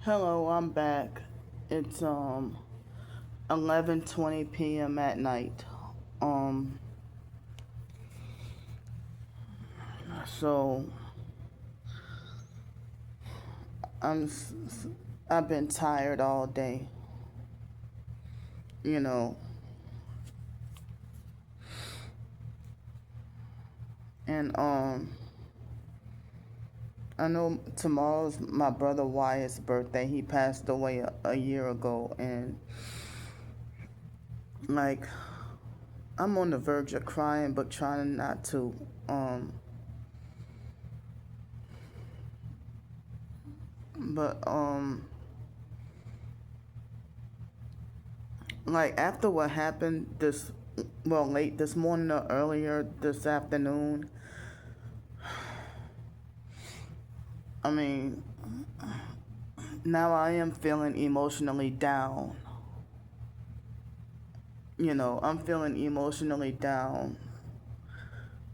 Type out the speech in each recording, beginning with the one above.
Hello, I'm back. It's 11:20 p.m. at night. Um so I'm s- I've been tired all day, you know. And I know tomorrow's my brother Wyatt's birthday. He passed away a year ago, and like I'm on the verge of crying but trying not to. Um but like after what happened late this morning or earlier this afternoon, I mean, now I am feeling emotionally down. I'm feeling emotionally down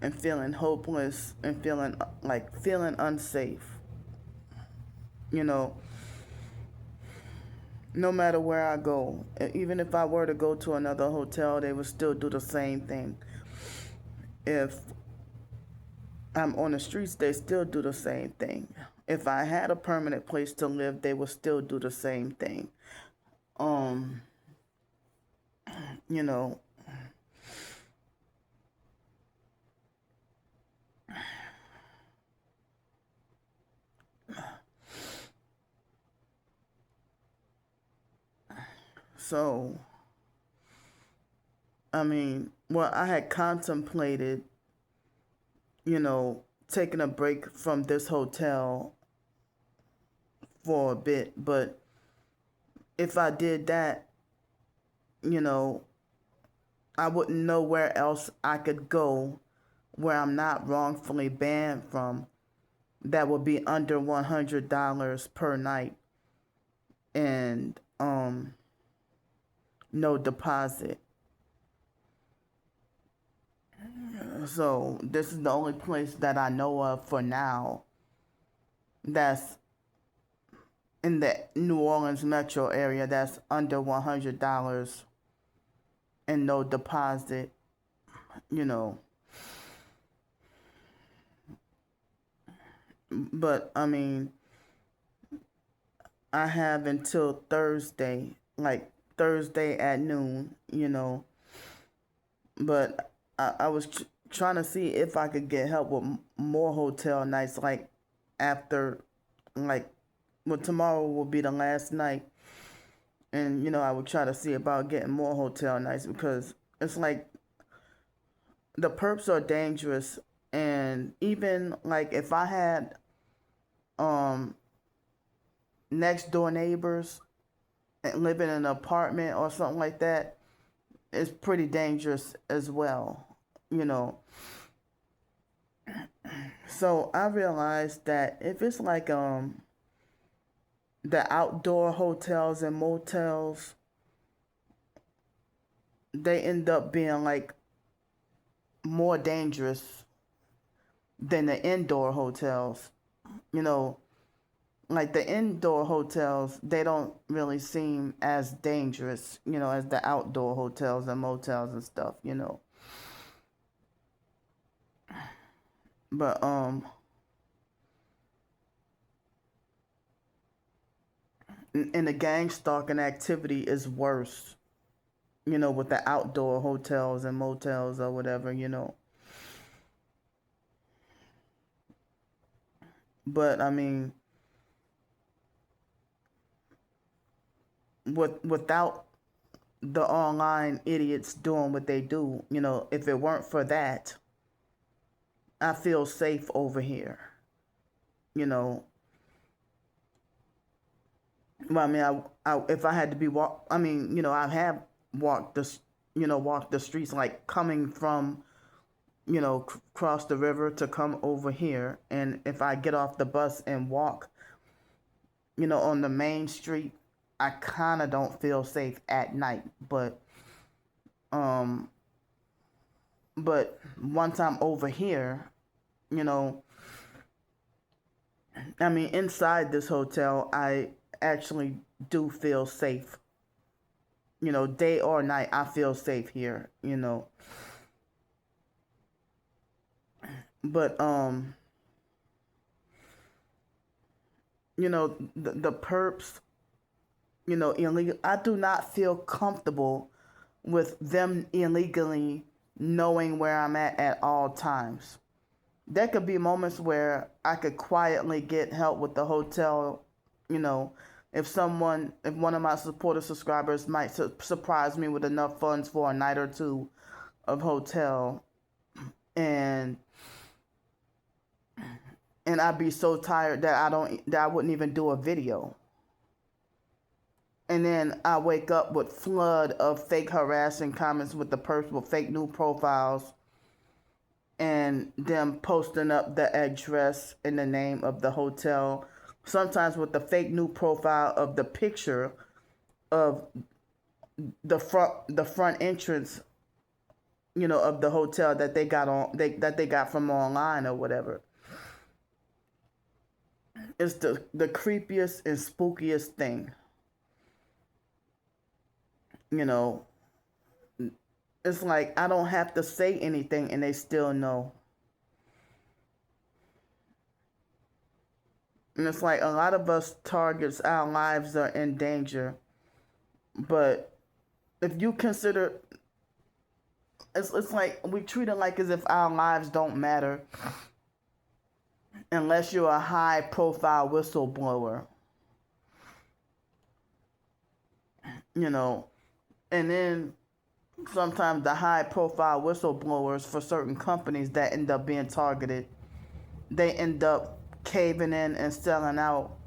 and feeling hopeless and feeling unsafe. You know, no matter where I go, even if I were to go to another hotel, they would still do the same thing. If I'm on the streets, they still do the same thing. If I had a permanent place to live, they would still do the same thing. Um, you know, so I mean, well, I had contemplated, taking a break from this hotel for a bit, but if I did that, you know, I wouldn't know where else I could go where I'm not wrongfully banned from that would be under $100 per night and no deposit. So this is the only place that I know of for now that's in the New Orleans metro area that's under $100 and no deposit, you know. But I mean, I have until Thursday, like Thursday at noon. But I was trying to see if I could get help with more hotel nights, like after, like, well, tomorrow will be the last night. And, I would try to see about getting more hotel nights because it's like the perps are dangerous. And even like if I had um next door neighbors and living in an apartment or something like that, it's pretty dangerous as well, you know. So I realized that if it's like the outdoor hotels and motels, they end up being like more dangerous than the indoor hotels. You know, like the indoor hotels, they don't really seem as dangerous, as the outdoor hotels and motels and stuff. But and the gang stalking activity is worse, with the outdoor hotels and motels or whatever. But I mean, without the online idiots doing what they do, if it weren't for that, I feel safe over here. You know, well, I mean, if I had to be I mean, I have walked walked the streets like coming from, cross the river to come over here, and if I get off the bus and walk, on the main street, I kind of don't feel safe at night, um, but once I'm over here, you know, I mean, inside this hotel, I actually do feel safe. Day or night, I feel safe here. But the perps, illegal. I do not feel comfortable with them illegally knowing where I'm at all times. There could be moments where I could quietly get help with the hotel, you know, if one of my supporter subscribers might surprise me with enough funds for a night or two of hotel, and I'd be so tired that I wouldn't even do a video. And then I wake up with flood of fake harassing comments with the person with fake new profiles and them posting up the address and the name of the hotel. Sometimes with the fake new profile of the picture of the front entrance, of the hotel that they got from online or whatever. It's the creepiest and spookiest thing. It's like I don't have to say anything and they still know. And it's like a lot of us targets, our lives are in danger. But if you consider, it's like we treat it like as if our lives don't matter unless you're a high profile whistleblower. And then sometimes the high profile whistleblowers for certain companies that end up being targeted, they end up caving in and selling out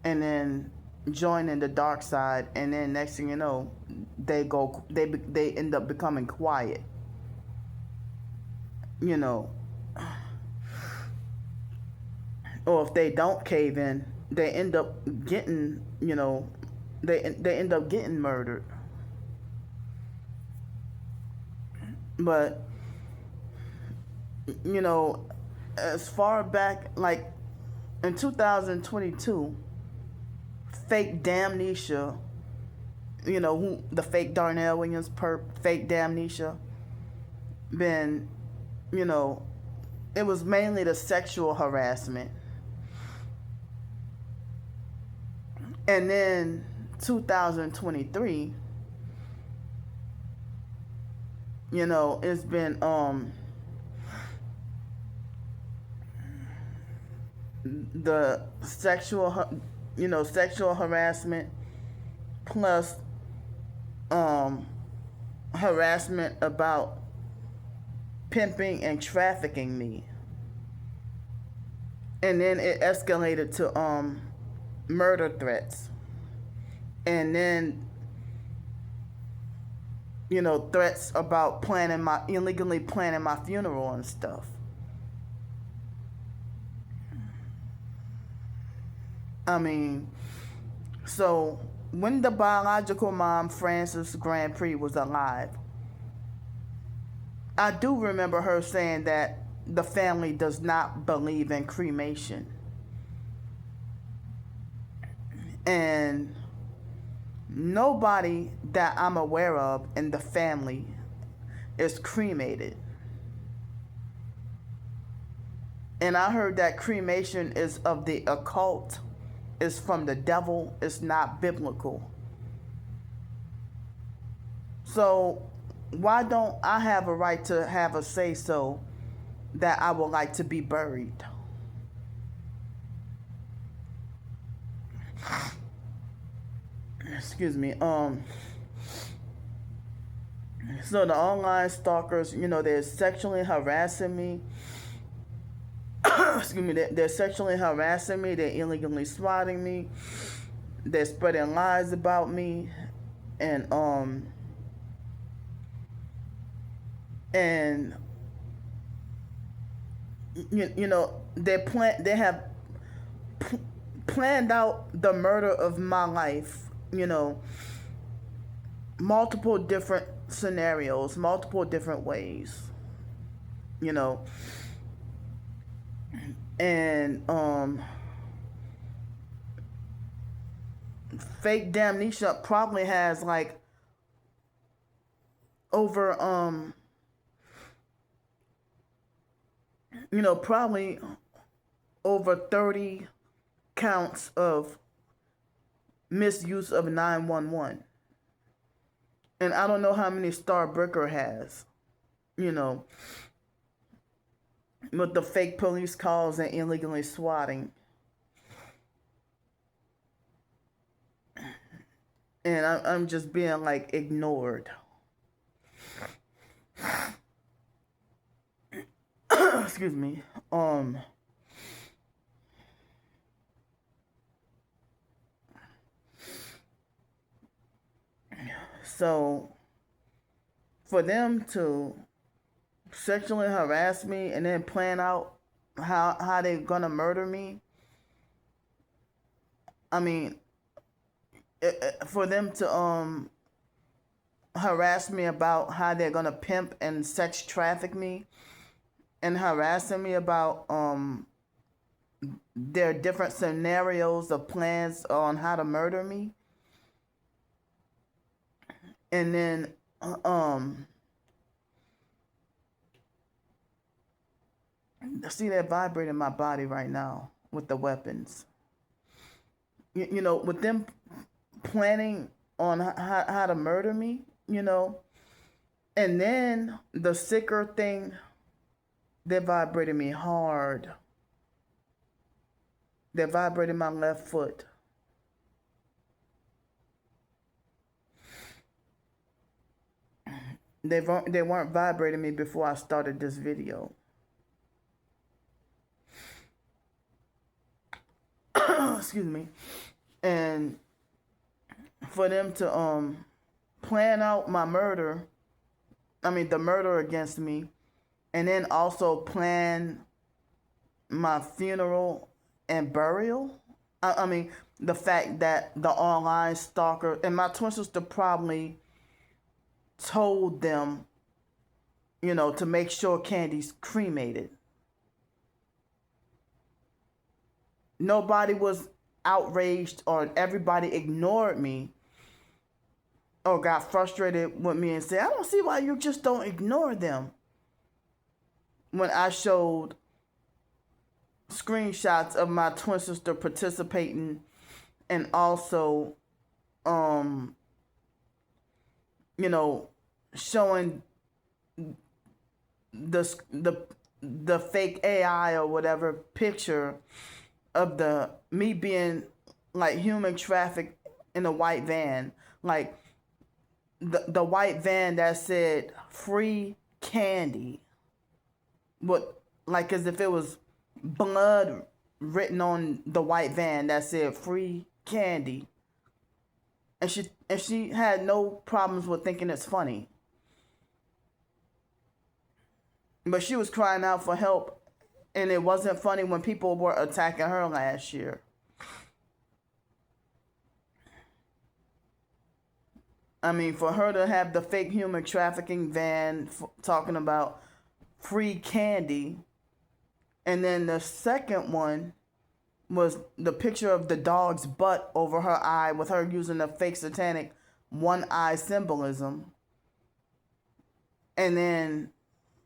and then joining the dark side, and then next thing you know, they end up becoming quiet. Or if they don't cave in, they end up getting, they end up getting murdered. But as far back like in 2022, fake Damnesia, who the fake Darnell Williams perp, fake Damnesia, been, it was mainly the sexual harassment. And then 2023, it's been the sexual harassment plus harassment about pimping and trafficking me. And then it escalated to murder threats. And then threats about illegally planning my funeral and stuff. I mean, so when the biological mom, Frances Grandpre, was alive, I do remember her saying that the family does not believe in cremation. And nobody that I'm aware of in the family is cremated. And I heard that cremation is of the occult, is from the devil, it's not biblical. So why don't I have a right to have a say-so that I would like to be buried? Excuse me. So the online stalkers, they're sexually harassing me. Excuse me. They're sexually harassing me. They're illegally swatting me. They're spreading lies about me, and they have planned out the murder of my life. Multiple different scenarios, multiple different ways. And fake Damnesia probably has like over probably over 30 counts of misuse of 911. And I don't know how many Starbricker has, you know, with the fake police calls and illegally swatting. And I'm just being like ignored. Excuse me. So for them to sexually harass me and then plan out how they're gonna murder me, I mean, for them to harass me about how they're gonna pimp and sex traffic me, and harassing me about their different scenarios of plans on how to murder me, and then see, they're vibrating my body right now with the weapons. With them planning on how to murder me, and then the sicker thing, they're vibrating me hard. They're vibrating my left foot. They weren't vibrating me before I started this video. Excuse me. And for them to plan out my murder, the murder against me, and then also plan my funeral and burial. The fact that the online stalker and my twin sister probably told them, to make sure Candy's cremated. Nobody was outraged, or everybody ignored me or got frustrated with me and said, I don't see why you just don't ignore them. When I showed screenshots of my twin sister participating and also showing the fake AI or whatever picture of me being like human trafficked in a white van, like the white van that said free candy, but like as if it was blood written on the white van that said free candy, and she had no problems with thinking it's funny, but she was crying out for help. And it wasn't funny when people were attacking her last year. For her to have the fake human trafficking van talking about free candy. And then the second one was the picture of the dog's butt over her eye with her using the fake satanic one eye symbolism. And then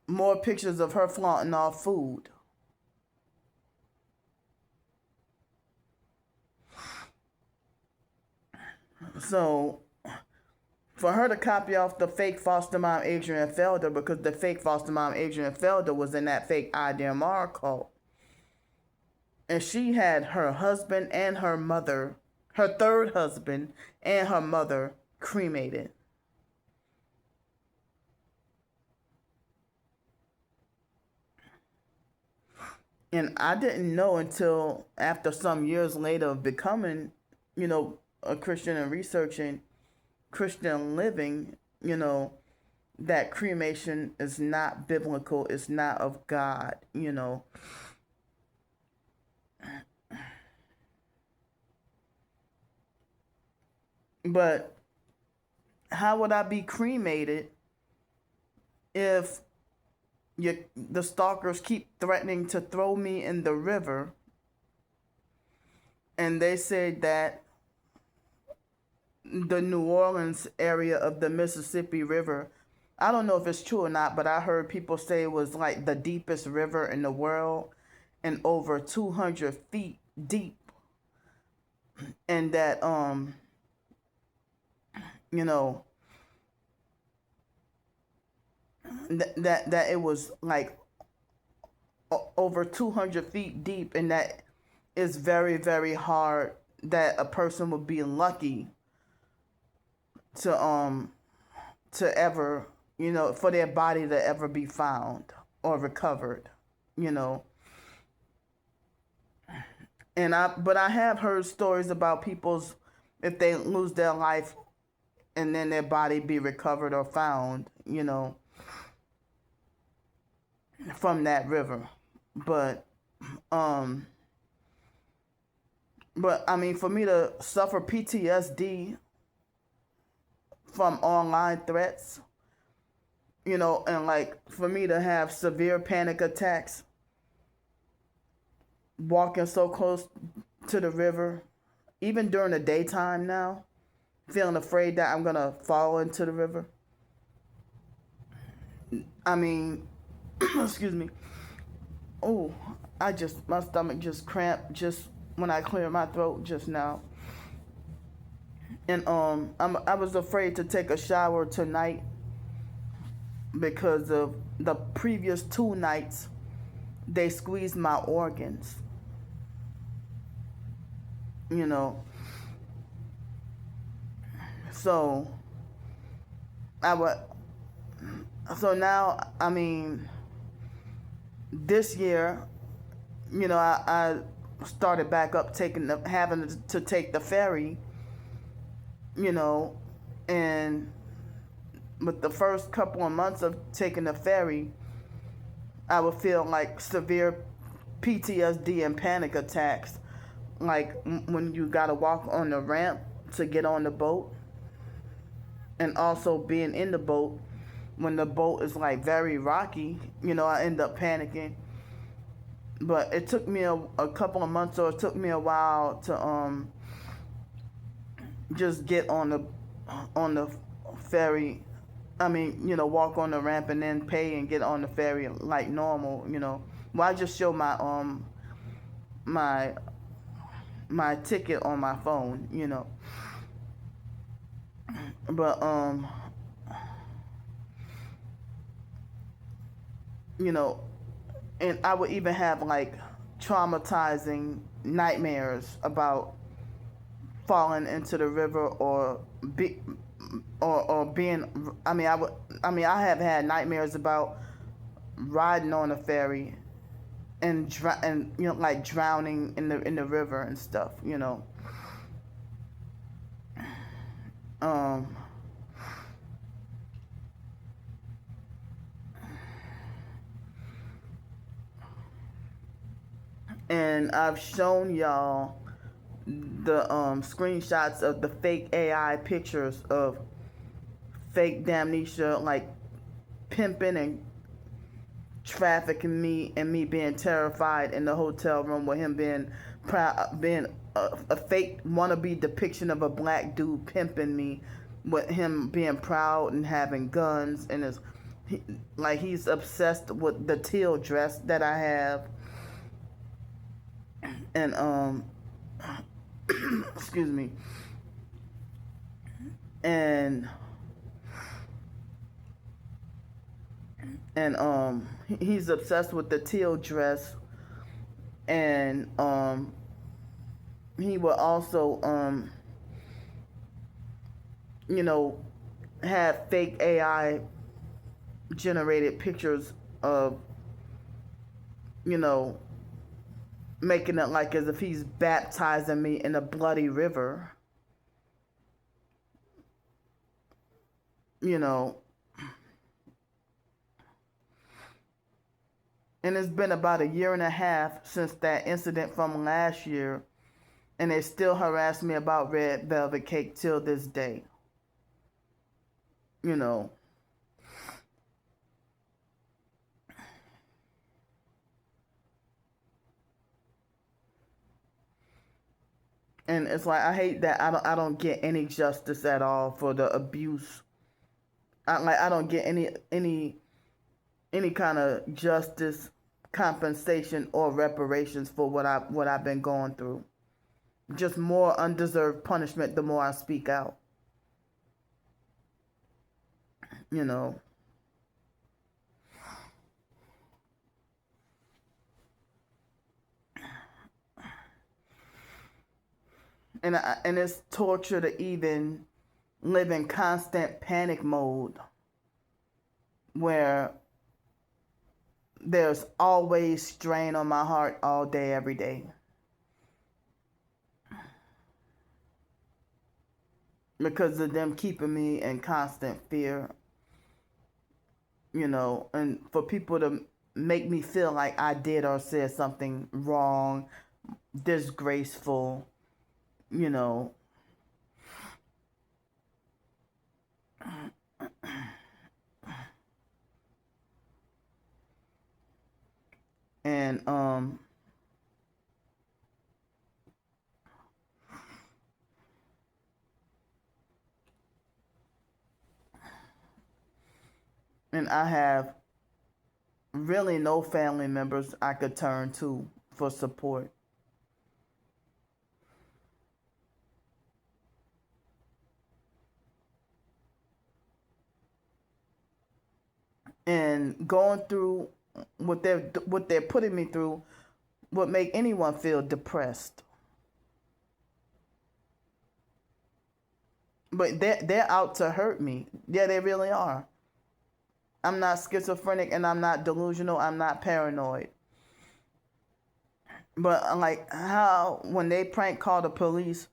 more pictures of her flaunting off food. So, for her to copy off the fake foster mom Adrian Felder, because the fake foster mom Adrian Felder was in that fake IDMR cult, and she had her husband and her mother, her third husband and her mother, cremated. And I didn't know until after some years later of becoming, a Christian and researching Christian living, that cremation is not biblical, it's not of God, But how would I be cremated if the stalkers keep threatening to throw me in the river? And they said that the New Orleans area of the Mississippi River. I don't know if it's true or not, but I heard people say it was like the deepest river in the world and over 200 feet deep. And that, you know, that it was like over 200 feet deep, and that is very, very hard that a person would be lucky to ever, for their body to ever be found or recovered, you know. But I have heard stories about people's, if they lose their life and then their body be recovered or found, from that river. But um I mean, for me to suffer PTSD from online threats, and like for me to have severe panic attacks walking so close to the river, even during the daytime now, feeling afraid that I'm gonna fall into the river. I mean, excuse me. Oh, my stomach just cramped just when I cleared my throat just now. And I was afraid to take a shower tonight because of the previous 2 nights they squeezed my organs. You know. So I would so now, I mean, this year, I started back up having to take the ferry, and with the first couple of months of taking the ferry, I would feel like severe PTSD and panic attacks, like when you gotta walk on the ramp to get on the boat, and also being in the boat when the boat is like very rocky, I end up panicking. But it took me a couple of months, or it took me a while to just get on the ferry. I mean, walk on the ramp and then pay and get on the ferry like normal. Well, I just show my my ticket on my phone. But and I would even have like traumatizing nightmares about falling into the river or being. I have had nightmares about riding on a ferry and like drowning in the river and stuff. Um, and I've shown y'all the screenshots of the fake AI pictures of fake Damnesia like pimping and trafficking me, and me being terrified in the hotel room with him being proud, being a fake wannabe depiction of a black dude pimping me, with him being proud and having guns, and like he's obsessed with the teal dress that I have, and excuse me, and he's obsessed with the teal dress, and he will also have fake AI generated pictures of, making it like as if he's baptizing me in a bloody river. And it's been about a year and a half since that incident from last year, and they still harass me about red velvet cake till this day. And it's like I hate that I don't get any justice at all for the abuse. I don't get any kind of justice, compensation, or reparations for what I've been going through. Just more undeserved punishment the more I speak out. You know. And it's torture to even live in constant panic mode where there's always strain on my heart all day, every day. Because of them keeping me in constant fear, and for people to make me feel like I did or said something wrong, disgraceful, you know. And and I have really no family members I could turn to for support. And going through what they're putting me through would make anyone feel depressed. But they're out to hurt me. Yeah, they really are. I'm not schizophrenic and I'm not delusional. I'm not paranoid. But like how when they prank call the police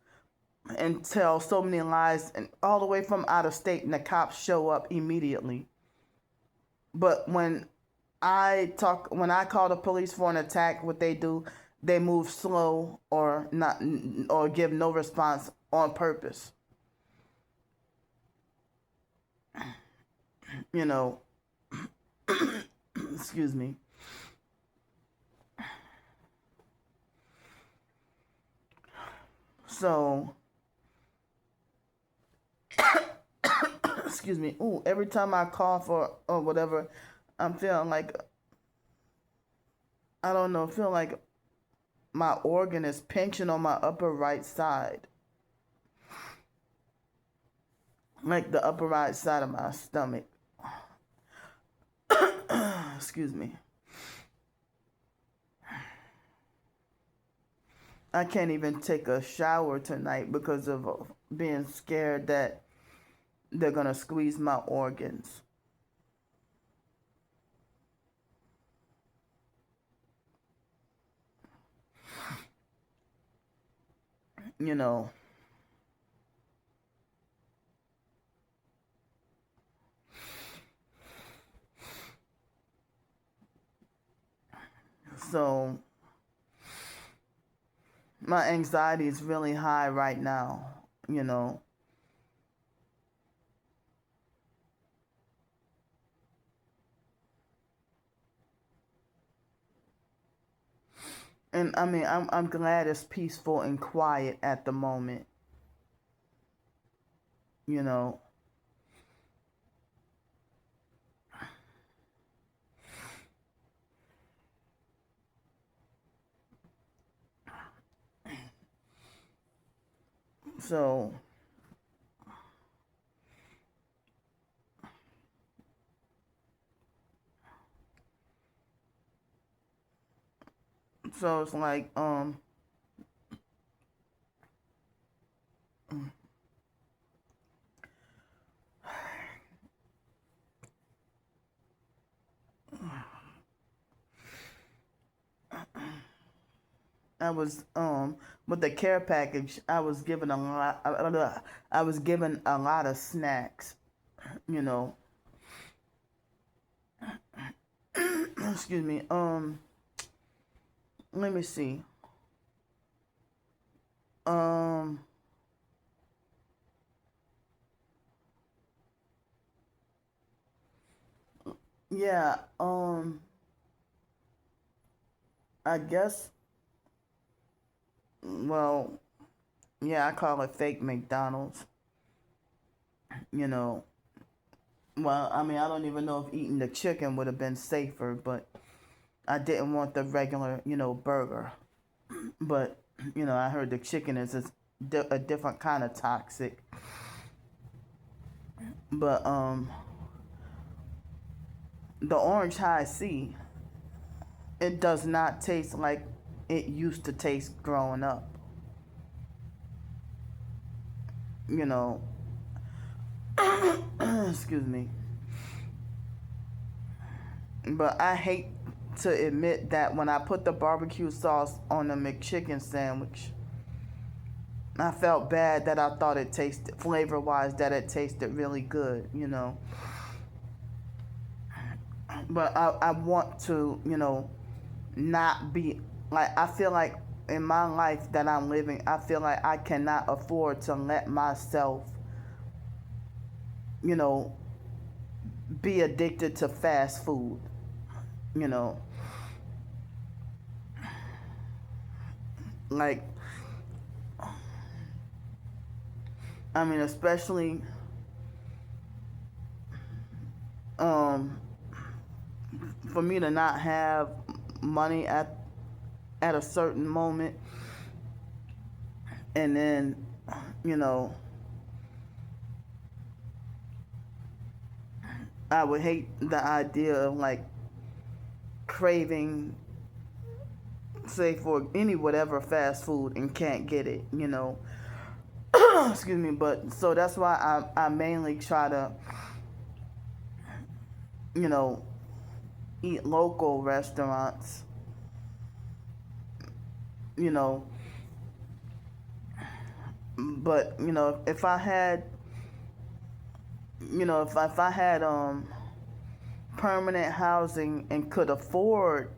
and tell so many lies and all the way from out of state and the cops show up immediately. But when I call the police for an attack, what they do, they move slow or not or give no response on purpose. You know, excuse me. So, excuse me. Ooh, every time I call for or whatever, I'm feeling like I don't know, feel like my organ is pinching on my upper right side. Like the upper right side of my stomach. Excuse me. I can't even take a shower tonight because of being scared that they're going to squeeze my organs. You know. So my anxiety is really high right now, you know. And I mean, I'm glad it's peaceful and quiet at the moment, you know. So it's like I was with the care package, I was given a lot I was given a lot of snacks, you know. Excuse me. Let me see. Um yeah, I guess well, Yeah, I call it fake McDonald's. You know, well, I mean, I don't even know if eating the chicken would have been safer, but I didn't want the regular, burger. But, I heard the chicken is a different kind of toxic. But the orange high C, it does not taste like it used to taste growing up. You know, excuse me. But I hate to admit that when I put the barbecue sauce on the McChicken sandwich, I felt bad that I thought it tasted, flavor wise, that it tasted really good. But I want to, not be like, I feel like in my life that I'm living, I feel like I cannot afford to let myself, you know, be addicted to fast food, you know. Like, I mean, especially um, for me to not have money at a certain moment, and then, you know, I would hate the idea of like craving, say, for any whatever fast food and can't get it. Excuse me. But so that's why I mainly try to, you know, eat local restaurants, you know. But, if I had, if I had permanent housing and could afford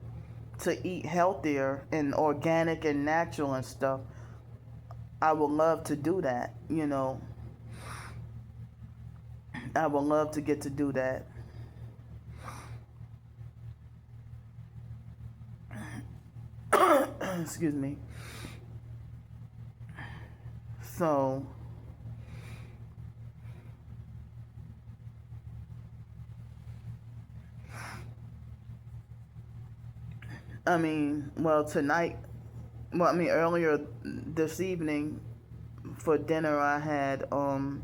to eat healthier and organic and natural and stuff, I would love to do that. I would love to get to do that. Excuse me. So, I mean, well, tonight, well, I mean, earlier this evening for dinner, I had, well,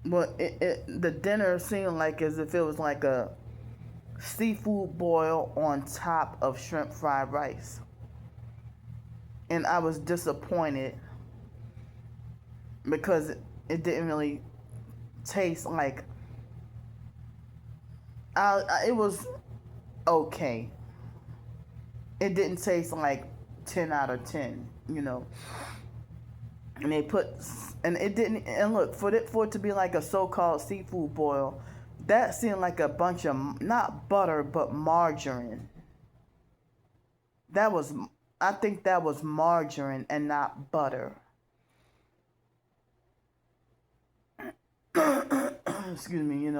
the dinner seemed like as if it was like a seafood boil on top of shrimp fried rice. And I was disappointed because it didn't really taste like, it was okay. It didn't taste like 10 out of 10. And they put, and it didn't, and look, for it to be like a so-called seafood boil, that seemed like a bunch of, not butter, but margarine. That was, I think that was margarine and not butter. Excuse me,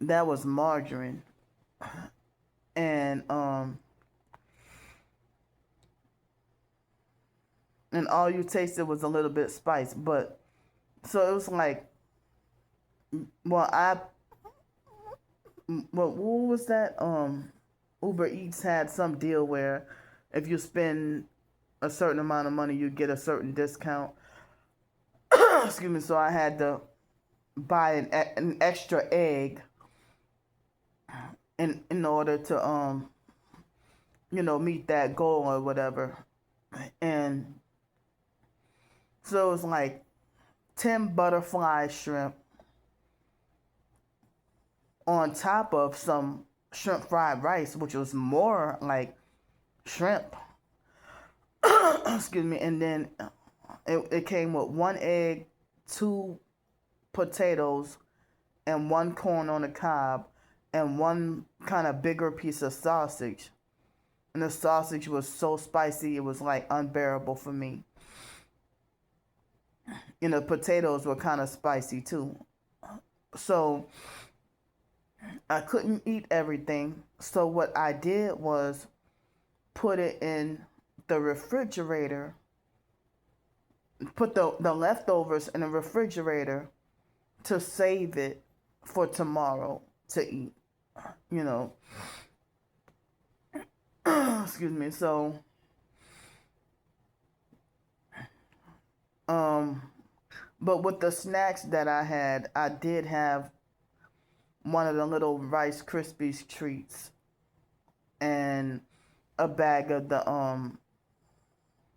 that was margarine. And and all you tasted was a little bit spice, but so it was like, well, what was that? Uber Eats had some deal where if you spend a certain amount of money, you get a certain discount. Excuse me. So I had to buy an extra egg in order to meet that goal or whatever. And so it was like 10 butterfly shrimp on top of some shrimp fried rice, which was more like shrimp. Excuse me. And then it came with one egg, two potatoes, and one corn on the cob, and one kind of bigger piece of sausage. And the sausage was so spicy, it was like unbearable for me. Potatoes were kind of spicy too. So I couldn't eat everything. So what I did was put it in the refrigerator, put the leftovers in the refrigerator to save it for tomorrow to eat, you know. Excuse me. So, but with the snacks that I had, I did have one of the little Rice Krispies treats and a bag of the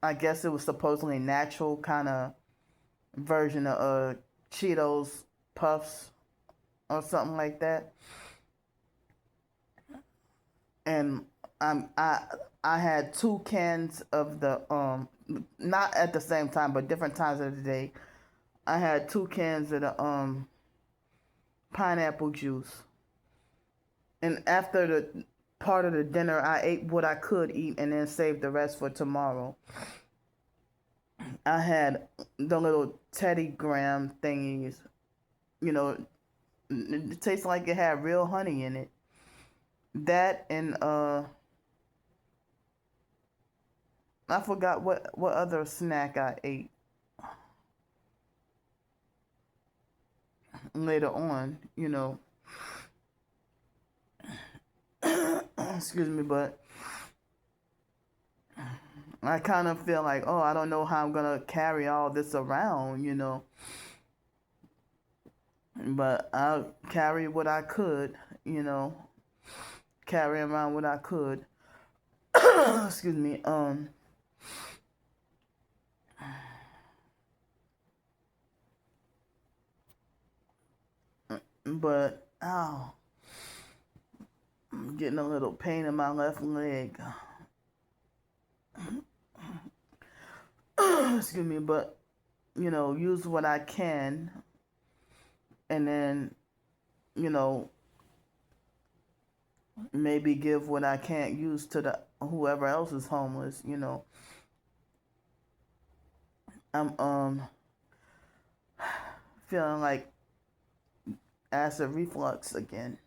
I guess it was supposedly natural kind of version of Cheetos Puffs or something like that. And I I had 2 cans of the not at the same time but different times of the day. I had 2 cans of the pineapple juice. And after the part of the dinner, I ate what I could eat and then saved the rest for tomorrow. I had the little Teddy Graham thingies. You know, it tastes like it had real honey in it. That and I forgot what other snack I ate later on, you know. Excuse me, but I kind of feel like, oh, I don't know how I'm gonna carry all this around, you know. But I'll carry what I could, you know, carry around what I could. Excuse me. But ow, I'm getting a little pain in my left leg. Excuse me, but you know, use what I can, and then you know, maybe give what I can't use to the whoever else is homeless. You know, I'm feeling like acid reflux again.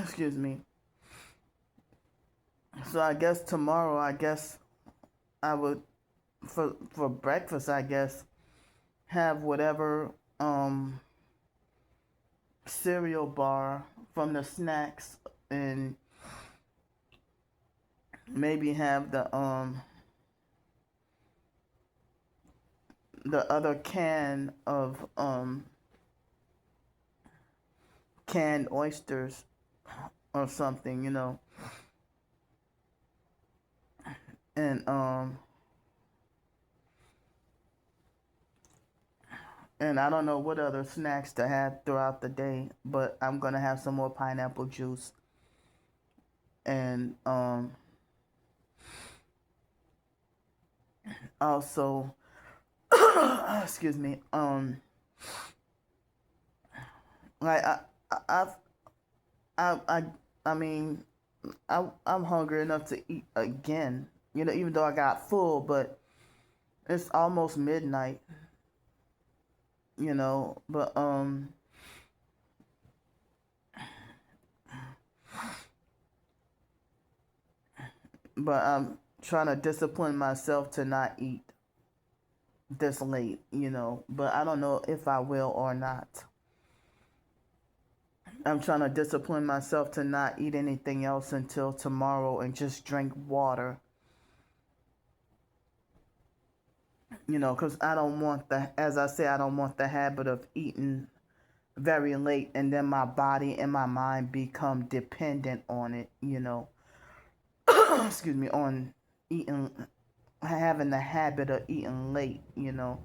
Excuse me. So I guess tomorrow, I guess I would for breakfast, I guess have whatever cereal bar from the snacks and maybe have the other can of canned oysters or something, you know. And and I don't know what other snacks to have throughout the day, but I'm gonna have some more pineapple juice and also excuse me, like I've I I mean I'm hungry enough to eat again, you know, even though I got full, but it's almost midnight, you know, but I'm trying to discipline myself to not eat this late, you know, but I don't know if I will or not. I'm trying to discipline myself to not eat anything else until tomorrow and just drink water, you know, because I don't want as I say, I don't want the habit of eating very late and then my body and my mind become dependent on it, you know. Excuse me, on eating, having the habit of eating late, you know.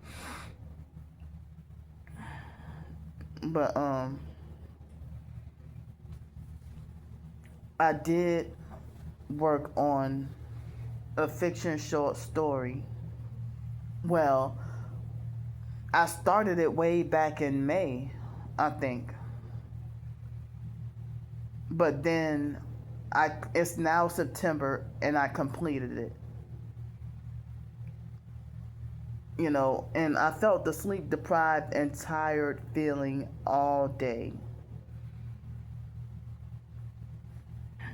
But I did work on a fiction short story. Well, I started it way back in May, I think. But then it's now September and I completed it. You know, and I felt the sleep deprived and tired feeling all day.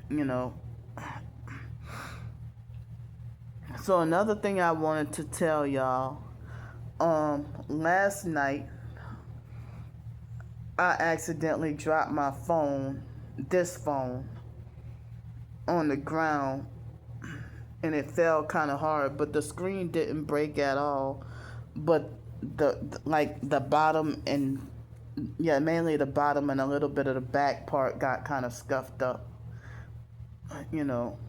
You know, So another thing I wanted to tell y'all, last night I accidentally dropped my phone, this phone, on the ground, and it fell kind of hard, but the screen didn't break at all. But the bottom and yeah, mainly the bottom and a little bit of the back part got kind of scuffed up, you know.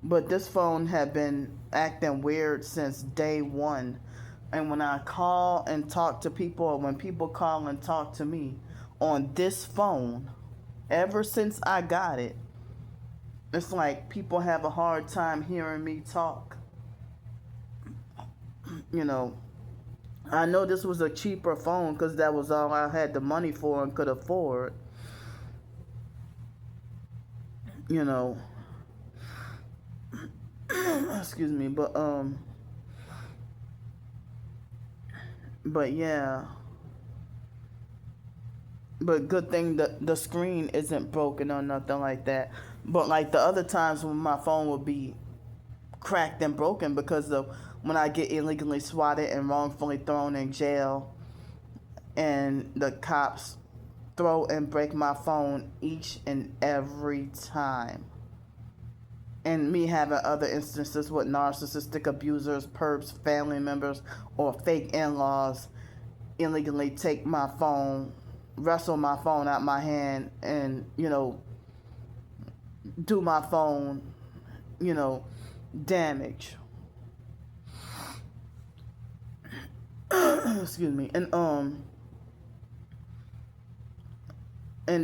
But this phone had been acting weird since day one. And when I call and talk to people, or when people call and talk to me on this phone, ever since I got it, it's like people have a hard time hearing me talk. You know, I know this was a cheaper phone because that was all I had the money for and could afford. You know, excuse me, but yeah, but good thing that the screen isn't broken or nothing like that. But like the other times when my phone would be cracked and broken because of when I get illegally swatted and wrongfully thrown in jail, and the cops throw and break my phone each and every time. And me having other instances with narcissistic abusers, perps, family members, or fake in-laws illegally take my phone, wrestle my phone out my hand, and do my phone, damage. Excuse me. And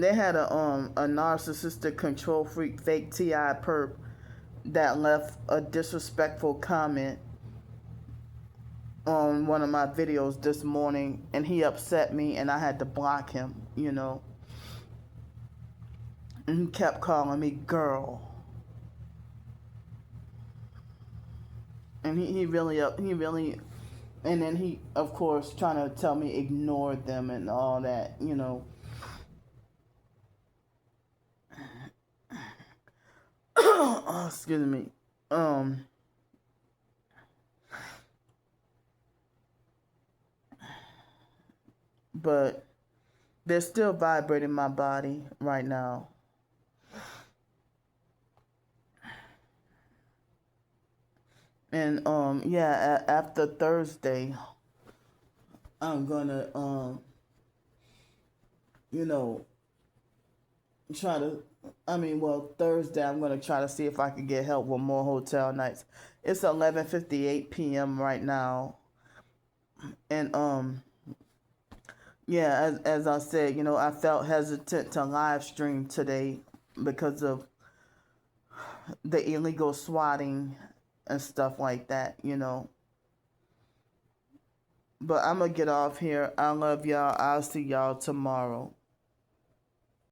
they had a narcissistic control freak fake TI perp that left a disrespectful comment on one of my videos this morning, and he upset me and I had to block him. And he kept calling me girl. And he really and then he of course trying to tell me ignore them and all that. Oh, excuse me. But they're still vibrating my body right now. And yeah, after Thursday, I'm gonna try to. Thursday I'm gonna try to see if I can get help with more hotel nights. It's 11:58 p.m. right now, and yeah, as I said, I felt hesitant to live stream today because of the illegal swatting and stuff like that. But I'm gonna get off here. I love y'all. I'll see y'all tomorrow.